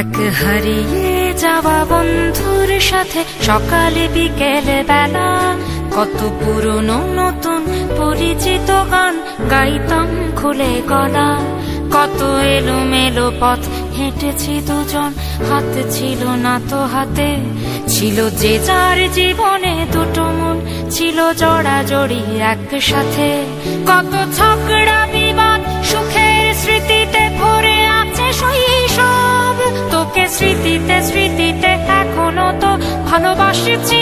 এক হারিয়ে যাওয়া বন্ধুর সাথে সকালে বিকেলে বেলা কত পুরনো নতুন পরিচিত গান গাইতাম খুলে গলা। কত এলোমেলো পথ হেঁটেছি দুজন, হাত ছিল না তো হাতে। ছিল যে যার জীবনে দুটো মন, ছিল জড়াজড়ি একসাথে। কত ঝগড়া বিবাদ সুখের স্মৃতিতে ভরে আছে শৈশব। তোকে স্মৃতিতে স্মৃতিতে এখনো তো ভালোবাসছি